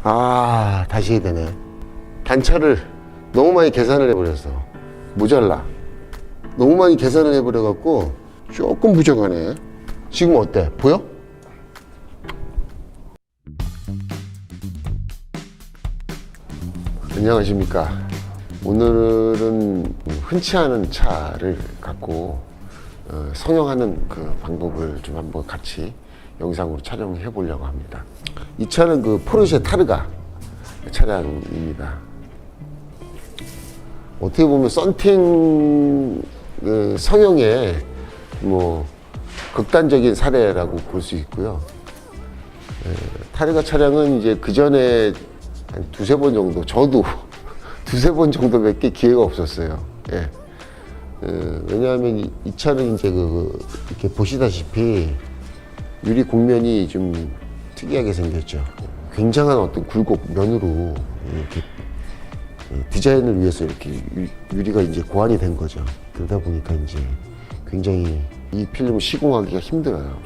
아, 다시 해야 되네. 단차를 너무 많이 계산을 해버렸어. 모자라. 너무 많이 계산을 해버려갖고 조금 부족하네. 지금 어때? 보여? 안녕하십니까. 오늘은 흔치 않은 차를 갖고 성형하는 그 방법을 좀 한번 같이 영상으로 촬영해 보려고 합니다. 이 차는 그 포르쉐 타르가 차량입니다. 어떻게 보면 썬팅 그 성형의 뭐 극단적인 사례라고 볼 수 있고요. 타르가 차량은 이제 그 전에 한 두세 번 정도, 저도 두세 번 정도밖에 기회가 없었어요. 예. 왜냐하면 이 차는 이제 이렇게 보시다시피 유리 곡면이 좀 특이하게 생겼죠. 굉장한 어떤 굴곡 면으로 이렇게 디자인을 위해서 이렇게 유리가 이제 고안이 된 거죠. 그러다 보니까 이제 굉장히 이 필름을 시공하기가 힘들어요.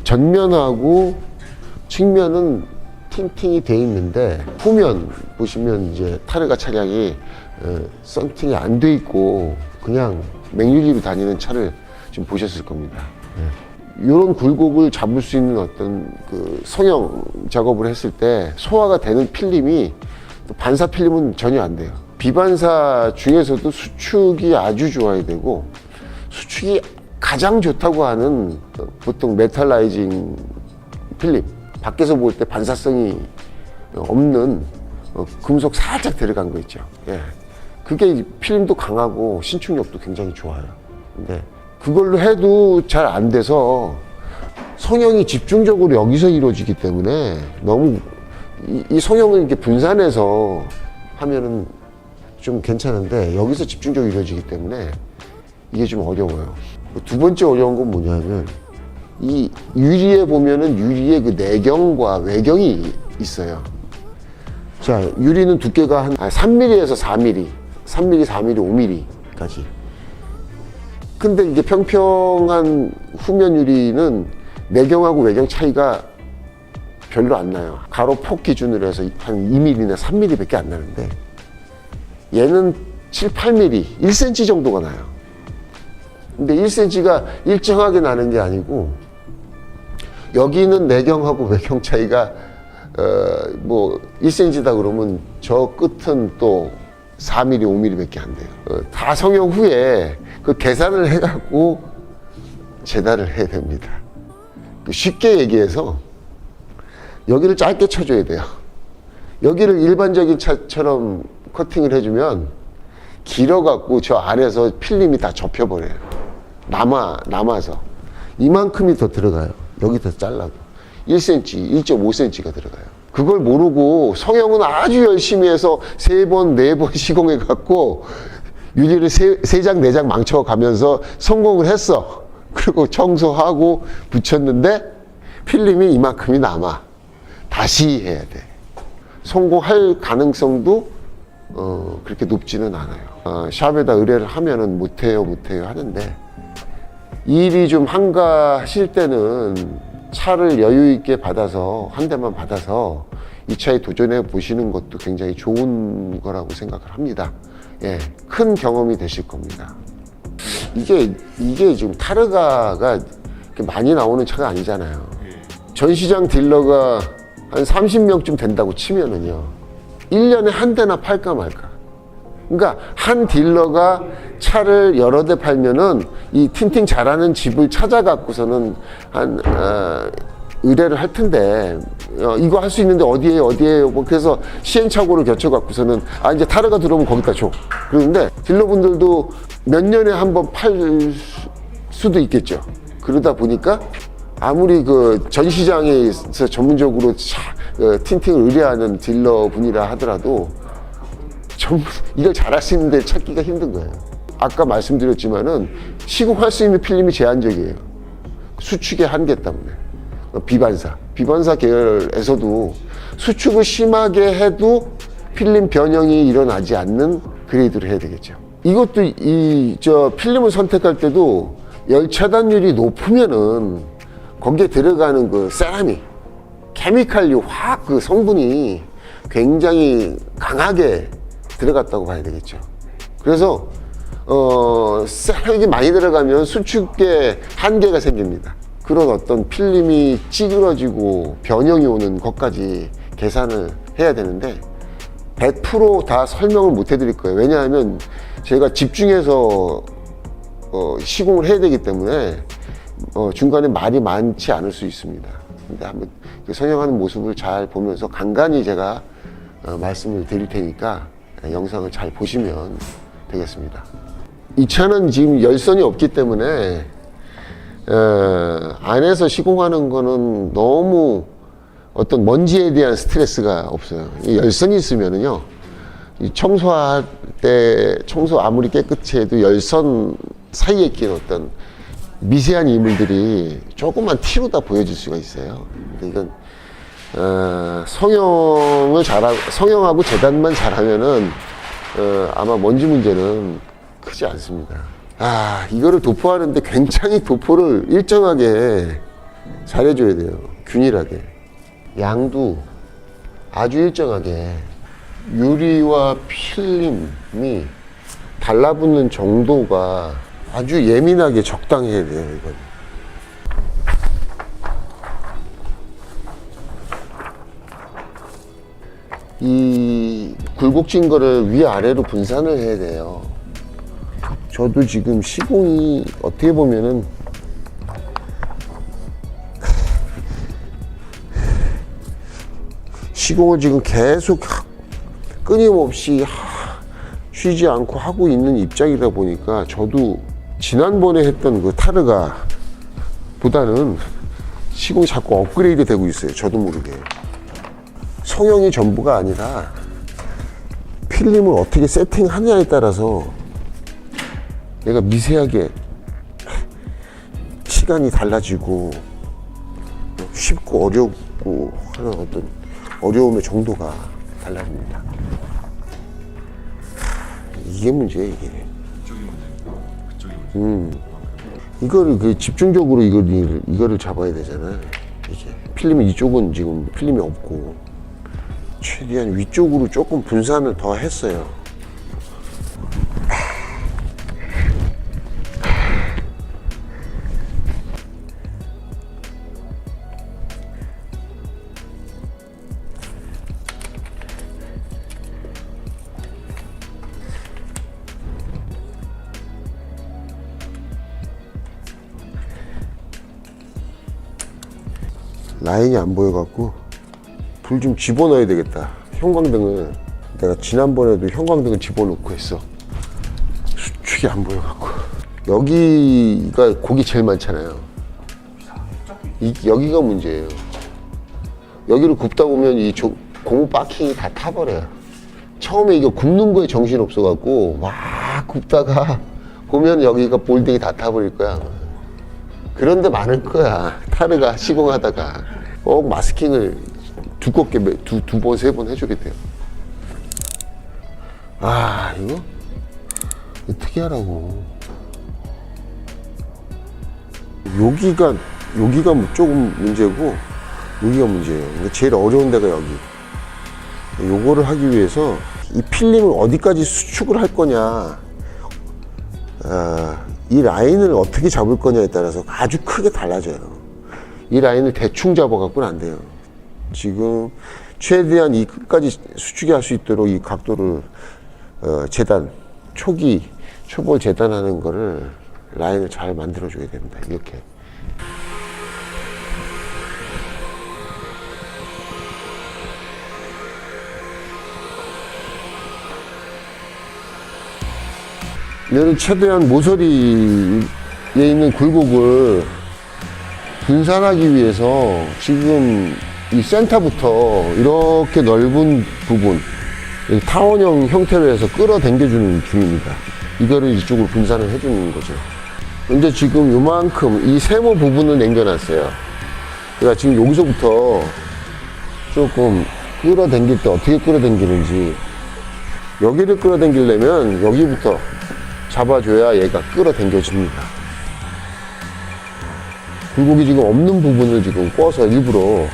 전면하고 측면은 틴팅이 돼 있는데 후면 보시면 이제 타르가 차량이 썬팅이 안 돼 있고 그냥 맹유리로 다니는 차를 지금 보셨을 겁니다. 이런 굴곡을 잡을 수 있는 어떤 그 성형 작업을 했을 때 소화가 되는 필름이 반사 필름은 전혀 안 돼요. 비반사 중에서도 수축이 아주 좋아야 되고 수축이 가장 좋다고 하는 보통 메탈라이징 필름, 밖에서 볼 때 반사성이 없는 금속 살짝 들어간 거 있죠. 예. 그게 필름도 강하고 신축력도 굉장히 좋아요. 근데 그걸로 해도 잘 안 돼서 성형이 집중적으로 여기서 이루어지기 때문에 너무 이 성형을 이렇게 분산해서 하면은 좀 괜찮은데 여기서 집중적으로 이루어지기 때문에 이게 좀 어려워요. 두 번째 어려운 건 뭐냐면 이 유리에 보면은 유리의 그 내경과 외경이 있어요. 자, 유리는 두께가 한 3mm에서 4mm, 3mm, 4mm, 5mm까지. 근데 이게 평평한 후면 유리는 내경하고 외경 차이가 별로 안 나요. 가로 폭 기준으로 해서 한 2mm나 3mm 밖에 안 나는데 얘는 7, 8mm, 1cm 정도가 나요. 근데 1cm가 일정하게 나는 게 아니고 여기는 내경하고 외경 차이가 뭐 1cm다 그러면 저 끝은 또 4mm, 5mm 밖에 안 돼요. 다 성형 후에 그 계산을 해갖고 재단을 해야 됩니다. 쉽게 얘기해서 여기를 짧게 쳐줘야 돼요. 여기를 일반적인 차처럼 커팅을 해주면 길어갖고 저 아래에서 필름이 다 접혀버려요. 남아서 이만큼이 더 들어가요. 여기 더 잘라도 1cm, 1.5cm가 들어가요. 그걸 모르고 성형은 아주 열심히 해서 3번, 4번 시공해갖고 유리를 3장, 4장 망쳐가면서 성공을 했어. 그리고 청소하고 붙였는데 필름이 이만큼이 남아. 다시 해야 돼. 성공할 가능성도 그렇게 높지는 않아요. 샵에다 의뢰를 하면은 못해요 하는데 이 일이 좀 한가하실 때는 차를 여유 있게 받아서 한 대만 받아서 이 차에 도전해 보시는 것도 굉장히 좋은 거라고 생각을 합니다. 예, 큰 경험이 되실 겁니다. 이게 지금 타르가가 많이 나오는 차가 아니잖아요. 전시장 딜러가 한 30명쯤 된다고 치면은요 1년에 한 대나 팔까 말까. 그러니까 한 딜러가 차를 여러 대 팔면은 이 틴팅 잘하는 집을 찾아갖고서는 의뢰를 할 텐데 이거 할 수 있는데 어디에요 뭐 그래서 시행착오를 겪어갖고서는 이제 타르가 들어오면 거기다 줘. 그런데 딜러분들도 몇 년에 한 번 팔 수도 있겠죠. 그러다 보니까 아무리 그 전시장에서 전문적으로 틴팅을 의뢰하는 딜러분이라 하더라도 이걸 잘할 수 있는데 찾기가 힘든 거예요. 아까 말씀드렸지만은 시공할 수 있는 필름이 제한적이에요. 수축의 한계 때문에. 비반사 계열에서도 수축을 심하게 해도 필름 변형이 일어나지 않는 그레이드를 해야 되겠죠. 이것도 필름을 선택할 때도 열 차단율이 높으면은 거기에 들어가는 그 세라믹, 케미칼류, 화학 그 성분이 굉장히 강하게 들어갔다고 봐야 되겠죠. 그래서 셀이 많이 들어가면 수축에 한계가 생깁니다. 그런 어떤 필름이 찌그러지고 변형이 오는 것까지 계산을 해야 되는데 100% 설명을 못 해드릴 거예요. 왜냐하면 제가 집중해서 시공을 해야 되기 때문에 중간에 말이 많지 않을 수 있습니다. 근데 한번 그 성형하는 모습을 잘 보면서 간간히 제가 말씀을 드릴 테니까 영상을 잘 보시면 되겠습니다. 이 차는 지금 열선이 없기 때문에 안에서 시공하는 거는 너무 어떤 먼지에 대한 스트레스가 없어요. 이 열선이 있으면은요, 이 청소할 때 청소 아무리 깨끗이 해도 열선 사이에 낀 어떤 미세한 이물들이 조금만 티로 다 보여질 수가 있어요. 근데 이건 성형하고 재단만 잘하면은 아마 먼지 문제는 크지 않습니다. 이거를 도포하는데 굉장히 도포를 일정하게 잘해줘야 돼요. 균일하게. 양도 아주 일정하게. 유리와 필름이 달라붙는 정도가 아주 예민하게 적당해야 돼요, 이건. 이 굴곡진 거를 위아래로 분산을 해야 돼요. 저도 지금 시공이 어떻게 보면은 시공을 지금 계속 끊임없이 쉬지 않고 하고 있는 입장이다 보니까 저도 지난번에 했던 그 타르가 보다는 시공이 자꾸 업그레이드 되고 있어요. 저도 모르게. 성형이 전부가 아니라 필름을 어떻게 세팅하냐에 따라서 내가 미세하게 시간이 달라지고 쉽고 어렵고 하는 어떤 어려움의 정도가 달라집니다. 이게 문제예요, 이게. 이거를 그 집중적으로 이거를 잡아야 되잖아. 이게 필름이 이쪽은 지금 필름이 없고 최대한 위쪽으로 조금 분산을 더 했어요. 라인이 안 보여갖고 불 좀 집어넣어야 되겠다. 형광등을 내가 지난번에도 형광등을 집어넣고 했어. 수축이 안 보여갖고. 여기가 곡이 제일 많잖아요. 여기가 문제예요. 여기를 굽다 보면 이 고무 바킹이 다 타버려요. 처음에 이거 굽는 거에 정신 없어갖고 막 굽다가 보면 여기가 볼딩이 다 타버릴 거야. 그런데 많을 거야. 타르가 시공하다가 꼭 마스킹을 두껍게 두 번, 세 번 해주게 돼요. 이거 어떻게 하라고. 여기가 조금 문제고 여기가 문제예요. 근데 제일 어려운 데가 여기. 요거를 하기 위해서 이 필름을 어디까지 수축을 할 거냐, 이 라인을 어떻게 잡을 거냐에 따라서 아주 크게 달라져요. 이 라인을 대충 잡아갖고는 안 돼요. 지금 최대한 이 끝까지 수축이 할 수 있도록 이 각도를 초볼 재단하는 거를 라인을 잘 만들어줘야 됩니다. 이렇게. 얘는 최대한 모서리에 있는 굴곡을 분산하기 위해서 지금 이 센터부터 이렇게 넓은 부분, 타원형 형태로 해서 끌어당겨주는 중입니다. 이거를 이쪽으로 분산을 해주는 거죠. 근데 지금 요만큼 이 세모 부분을 남겨놨어요. 그러니까 지금 여기서부터 조금 끌어당길 때 어떻게 끌어당기는지, 여기를 끌어당기려면 여기부터 잡아줘야 얘가 끌어당겨집니다. 굴곡이 지금 없는 부분을 지금 꿔서 일부러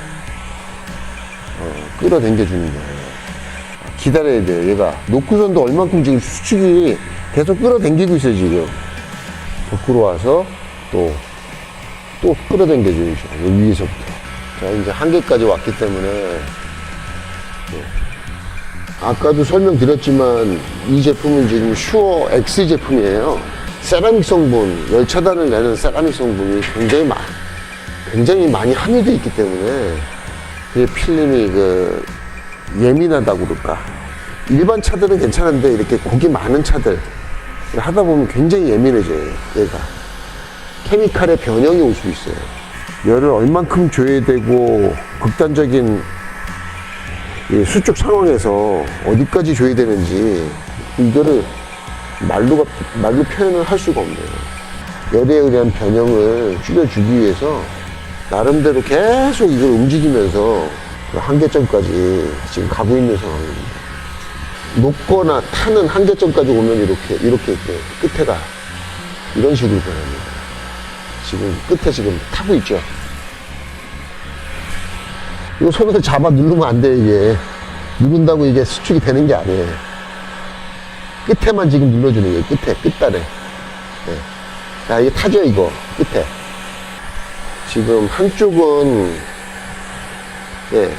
끌어당겨주는 거예요. 기다려야 돼요. 얘가 놓고선도 얼만큼 지금 수축이 계속 끌어당기고 있어요. 지금 밖으로 와서 또 끌어당겨줘요. 여기 위에서부터. 자, 이제 한계까지 왔기 때문에 아까도 설명드렸지만 이 제품은 지금 슈어 X 제품이에요. 세라믹 성분, 열차단을 내는 세라믹 성분이 굉장히 많이 함유되어 있기 때문에 필름이 예민하다고 그럴까. 일반 차들은 괜찮은데 이렇게 곡이 많은 차들 하다 보면 굉장히 예민해져요. 얘가 케미칼의 변형이 올 수 있어요. 열을 얼만큼 줘야 되고 극단적인 수축 상황에서 어디까지 줘야 되는지 이거를 말로 표현을 할 수가 없네요. 열에 의한 변형을 줄여주기 위해서 나름대로 계속 이걸 움직이면서 한계점까지 지금 가고 있는 상황입니다. 녹거나 타는 한계점까지 오면 이렇게 끝에가 이런 식으로 변합니다. 지금 끝에 지금 타고 있죠. 이거 손으로 잡아 누르면 안 돼, 이게. 누른다고 이게 수축이 되는 게 아니에요. 끝에만 지금 눌러주는 거예요. 끝단에. 네. 자, 이게 타죠, 이거. 끝에. 지금 한쪽은,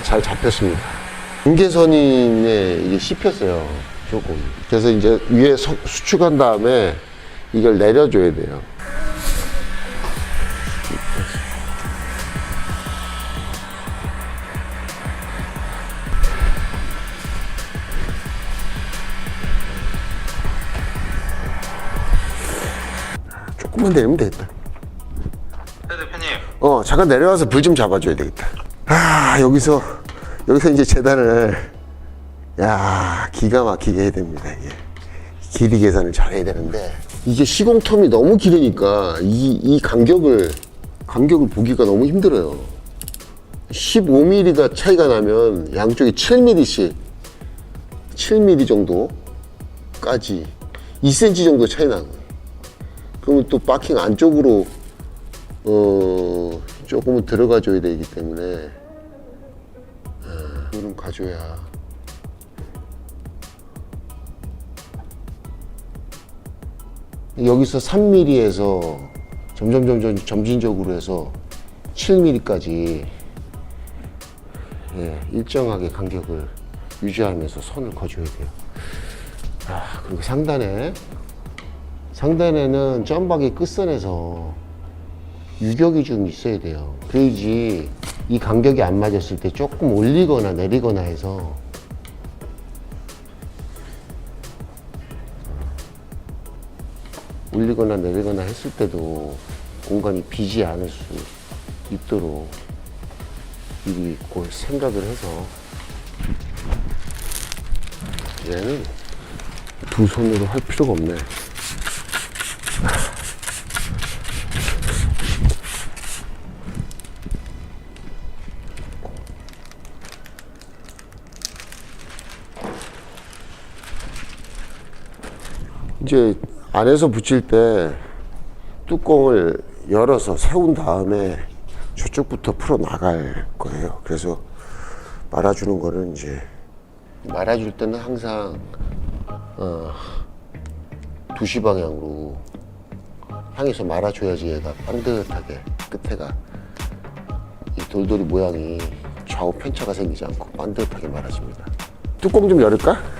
잘 잡혔습니다. 경계선이 이게 씹혔어요. 조금. 그래서 이제 위에 수축한 다음에 이걸 내려줘야 돼요. 조금만 내리면 되겠다. 네, 대표님. 잠깐 내려와서 불 좀 잡아줘야 되겠다. 여기서 이제 재단을, 기가 막히게 해야 됩니다, 이게. 길이 계산을 잘 해야 되는데, 이게 시공텀이 너무 길으니까, 이 간격을 보기가 너무 힘들어요. 15mm가 차이가 나면 양쪽이 7mm씩, 7mm 정도까지, 2cm 정도 차이 나는 거예요. 그러면 또 바킹 안쪽으로 조금은 들어가 줘야 되기 때문에 이거는 가줘야 여기서 3mm에서 점진적으로 해서 7mm까지 일정하게 간격을 유지하면서 선을 그어줘야 돼요. 그리고 상단에는 점박이 끝선에서 유격이 좀 있어야 돼요. 그래야지 이 간격이 안 맞았을 때 조금 올리거나 내리거나 해서 올리거나 내리거나 했을 때도 공간이 비지 않을 수 있도록 미리 그걸 생각을 해서 얘는 두 손으로 할 필요가 없네. 이제 안에서 붙일 때 뚜껑을 열어서 세운 다음에 저쪽부터 풀어 나갈 거예요. 그래서 말아주는 거는 이제 말아줄 때는 항상 2시 방향으로 향해서 말아줘야지 얘가 반듯하게 끝에가 이 돌돌이 모양이 좌우 편차가 생기지 않고 반듯하게 말아집니다. 뚜껑 좀 열을까?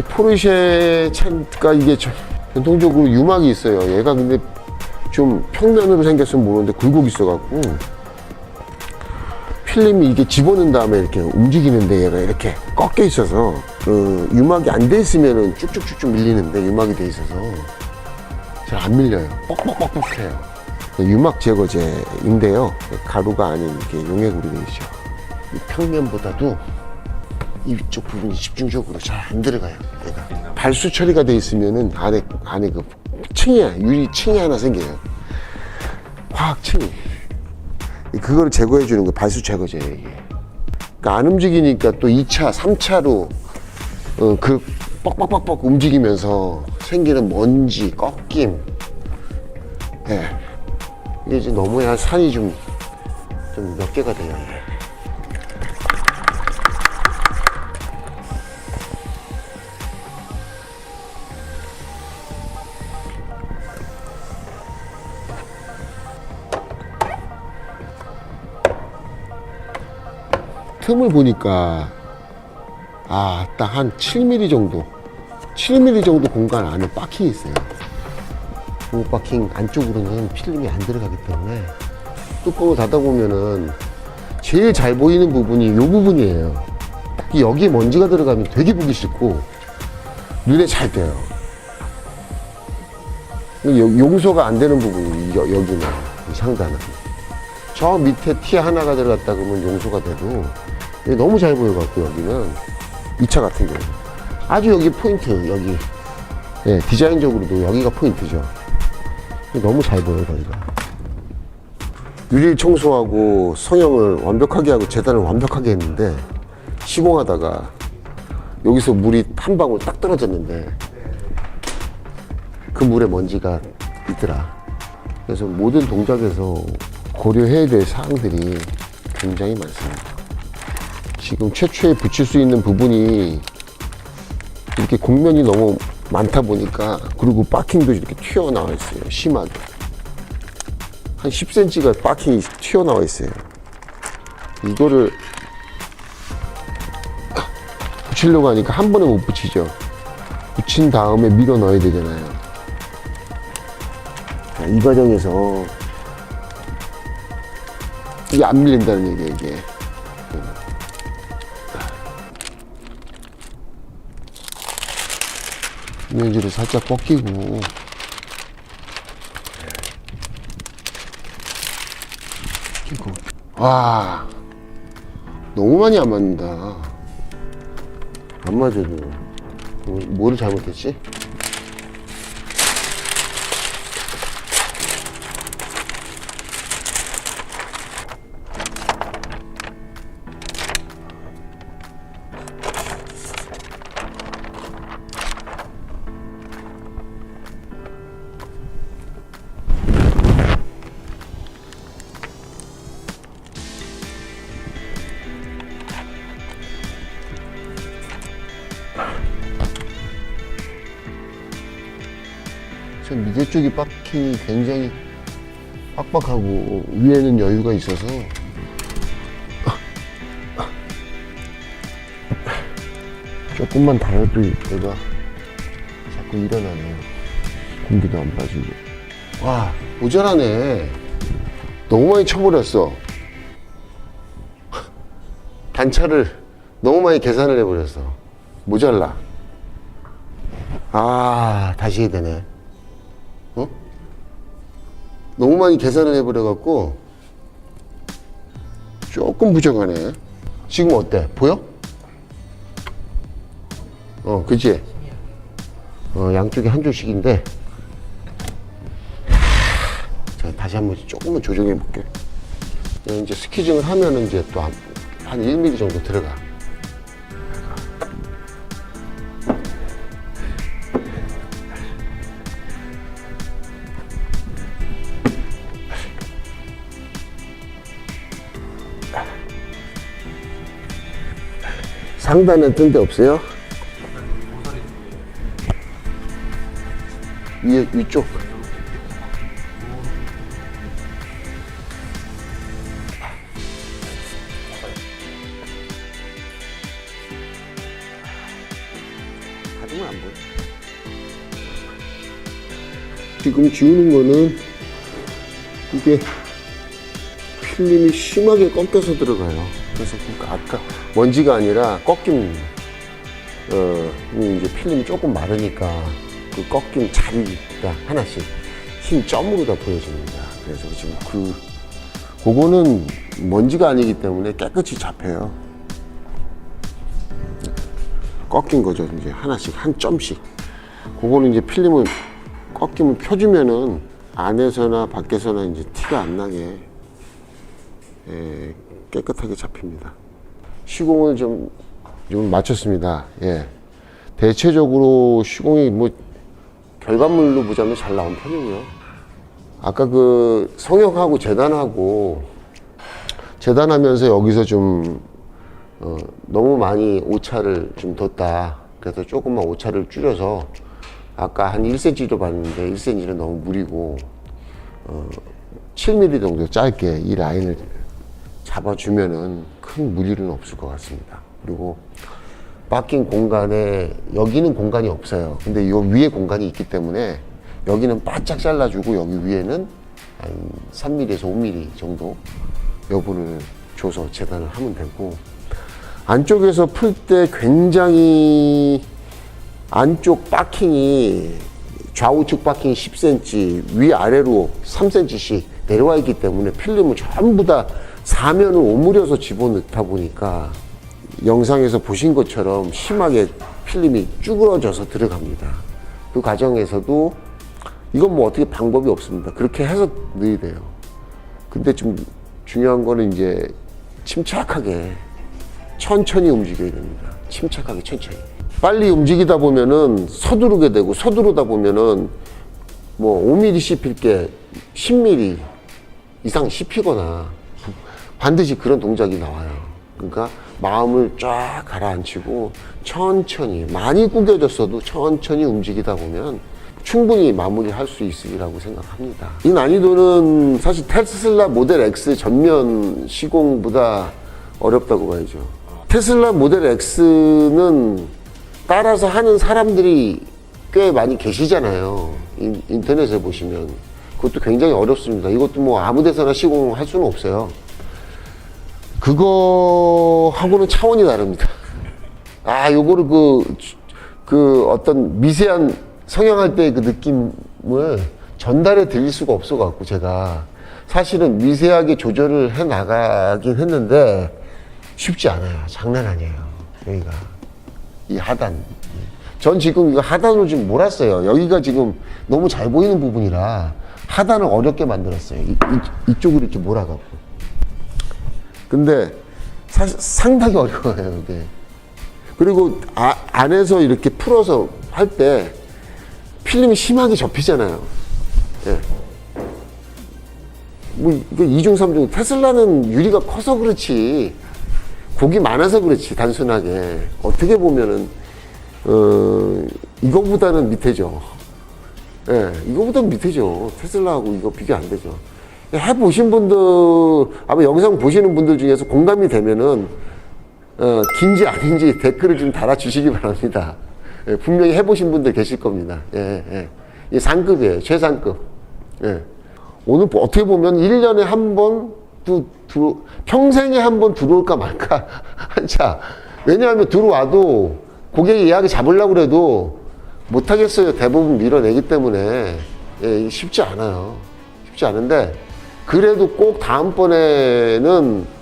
포르쉐 차가 이게 전통적으로 유막이 있어요. 얘가 근데 좀 평면으로 생겼으면 모르는데 굴곡 있어갖고 필름이 이게 집어넣은 다음에 이렇게 움직이는데 얘가 이렇게 꺾여 있어서 유막이 안 돼 있으면은 쭉쭉쭉쭉 밀리는데 유막이 돼 있어서 잘 안 밀려요. 뻑뻑뻑뻑해요. 유막 제거제인데요. 가루가 아닌 이렇게 용액으로 되어 있죠. 이 평면보다도 이쪽 부분이 집중적으로 잘 안 들어가요. 얘가 발수 처리가 돼 있으면은 안에 그 층이 유리 층이 하나 생겨요. 화학 층이. 그거를 제거해 주는 거 발수 제거제예요 이게. 그러니까 안 움직이니까 또 2차, 3차로 그 뻑뻑뻑뻑 움직이면서 생기는 먼지, 꺾임. 예. 이게 이제 넘어야 산이 좀 몇 개가 돼요. 이게. 틈을 보니까 딱 한 7mm 정도 7mm 정도 공간 안에 박힌이 있어요. 이 박힌 안쪽으로는 필름이 안 들어가기 때문에 뚜껑을 닫아보면은 제일 잘 보이는 부분이 이 부분이에요. 특히 여기에 먼지가 들어가면 되게 보기 싫고 눈에 잘 띄어요. 용서가 안 되는 부분이 여기는 이 상단은. 저 밑에 티 하나가 들어갔다 그러면 용서가 돼도 너무 잘 보여갖고 여기는 2차 같은 경우 아주 여기 포인트 여기 디자인적으로도 여기가 포인트죠. 너무 잘 보여요 거기가. 유리를 청소하고 성형을 완벽하게 하고 재단을 완벽하게 했는데 시공하다가 여기서 물이 한 방울 딱 떨어졌는데 그 물에 먼지가 있더라. 그래서 모든 동작에서 고려해야 될 사항들이 굉장히 많습니다. 지금 최초에 붙일 수 있는 부분이 이렇게 곡면이 너무 많다 보니까, 그리고 박킹도 이렇게 튀어나와 있어요. 심하게 한 10cm가 박킹이 튀어나와 있어요. 이거를 붙이려고 하니까 한 번에 못 붙이죠. 붙인 다음에 밀어 넣어야 되잖아요. 이 과정에서 이게 안 밀린다는 얘기예요. 이게 면지를 살짝 꺾이고 와, 너무 많이 안 맞는다. 안 맞아도 뭐를 잘못했지? 저 밑에 쪽이 박힌이 굉장히 빡빡하고 위에는 여유가 있어서 조금만 닿아도 얘가 자꾸 일어나네요. 공기도 안 빠지고. 와, 모자라네. 너무 많이 쳐버렸어. 단차를 너무 많이 계산을 해버렸어. 모자라. 다시 해야 되네. 너무 많이 계산을 해버려갖고 조금 부족하네. 지금 어때? 보여? 그치? 양쪽에 한 줄씩인데, 자, 다시 한번 조금만 조정해 볼게. 이제 스키징을 하면은 이제 또 한 1mm 정도 들어가. 상단에 뜬 데 없어요? 위쪽. 가슴은 안 보여. 지금 지우는 거는 이게 필름이 심하게 꺾여서 들어가요. 그래서 그러니까 아까 먼지가 아니라 꺾임, 이제 필름이 조금 마르니까 그 꺾임 자리가 하나씩 흰 점으로 다 보여집니다. 그래서 지금 그거는 먼지가 아니기 때문에 깨끗이 잡혀요. 꺾인 거죠. 이제 하나씩 한 점씩. 그거는 이제 필름을 꺾이면 펴주면은 안에서나 밖에서나 이제 티가 안 나게 깨끗하게 잡힙니다. 시공을 좀 마쳤습니다. 예. 대체적으로 시공이 뭐 결과물로 보자면 잘 나온 편이고요. 아까 그 성형하고 재단하면서 여기서 좀 너무 많이 오차를 좀 뒀다. 그래서 조금만 오차를 줄여서 아까 한 1cm로 봤는데 1cm는 너무 무리고 7mm 정도 짧게 이 라인을 잡아주면은 큰 무리는 없을 것 같습니다. 그리고 박힌 공간에 여기는 공간이 없어요. 근데 이 위에 공간이 있기 때문에 여기는 바짝 잘라주고 여기 위에는 한 3mm에서 5mm 정도 여분을 줘서 재단을 하면 되고, 안쪽에서 풀 때 굉장히 안쪽 바킹이 좌우측 바킹이 10cm 위아래로 3cm씩 내려와 있기 때문에 필름을 전부 다 사면을 오므려서 집어넣다 보니까 영상에서 보신 것처럼 심하게 필름이 쭈그러져서 들어갑니다. 그 과정에서도 이건 뭐 어떻게 방법이 없습니다. 그렇게 해서 넣어야 돼요. 근데 좀 중요한 거는 이제 침착하게 천천히 움직여야 됩니다. 침착하게 천천히. 빨리 움직이다 보면은 서두르게 되고, 서두르다 보면은 뭐 5mm 씹힐 게 10mm 이상 씹히거나 반드시 그런 동작이 나와요. 그러니까 마음을 쫙 가라앉히고 천천히, 많이 구겨졌어도 천천히 움직이다 보면 충분히 마무리할 수 있으리라고 생각합니다. 이 난이도는 사실 테슬라 모델 X 전면 시공보다 어렵다고 봐야죠. 테슬라 모델 X는 따라서 하는 사람들이 꽤 많이 계시잖아요. 인터넷에 보시면. 그것도 굉장히 어렵습니다. 이것도 뭐 아무 데서나 시공할 수는 없어요. 그거하고는 차원이 다릅니다. 요거를 그 어떤 미세한 성형할 때 그 느낌을 전달해 드릴 수가 없어갖고, 제가 사실은 미세하게 조절을 해 나가긴 했는데 쉽지 않아요. 장난 아니에요. 여기가. 이 하단. 전 지금 이거 하단으로 지금 몰았어요. 여기가 지금 너무 잘 보이는 부분이라 하단을 어렵게 만들었어요. 이쪽으로 이렇게 몰아갖고. 근데 사실 상당히 어려워요, 이게. 그리고 안에서 이렇게 풀어서 할 때 필름이 심하게 접히잖아요. 예. 뭐, 이거 2중, 3중. 테슬라는 유리가 커서 그렇지, 곡이 많아서 그렇지, 단순하게. 어떻게 보면은, 이거보다는 밑에죠. 예, 이거보다는 밑에죠. 테슬라하고 이거 비교 안 되죠. 해보신 분들, 아마 영상 보시는 분들 중에서 공감이 되면은, 긴지 아닌지 댓글을 좀 달아주시기 바랍니다. 예, 분명히 해보신 분들 계실 겁니다. 이 상급이에요. 최상급. 예. 오늘 어떻게 보면 1년에 한 번, 평생에 한 번 들어올까 말까 한차. 왜냐하면 들어와도 고객이 예약을 잡으려고 그래도 못하겠어요. 대부분 밀어내기 때문에. 예, 쉽지 않아요. 쉽지 않은데, 그래도 꼭 다음번에는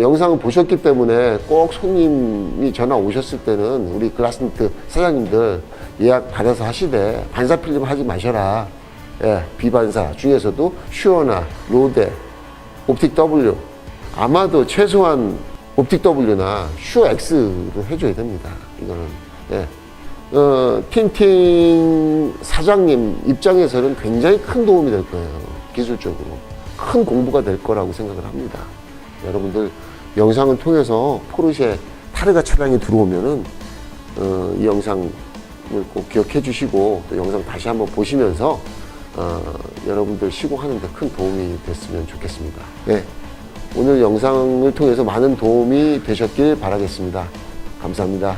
영상을 보셨기 때문에 꼭 손님이 전화 오셨을 때는 우리 글라스니트 사장님들 예약 받아서 하시되 반사 필름 하지 마셔라. 예, 비반사 중에서도 슈어나 로데, 옵틱 W, 아마도 최소한 옵틱 W나 슈어 X를 해줘야 됩니다. 이거는. 예. 틴팅 사장님 입장에서는 굉장히 큰 도움이 될 거예요. 기술적으로. 큰 공부가 될 거라고 생각을 합니다. 여러분들 영상을 통해서 포르쉐 타르가 차량이 들어오면은 이 영상을 꼭 기억해 주시고 또 영상 다시 한번 보시면서 여러분들 시공하는 데 큰 도움이 됐으면 좋겠습니다. 네, 오늘 영상을 통해서 많은 도움이 되셨길 바라겠습니다. 감사합니다.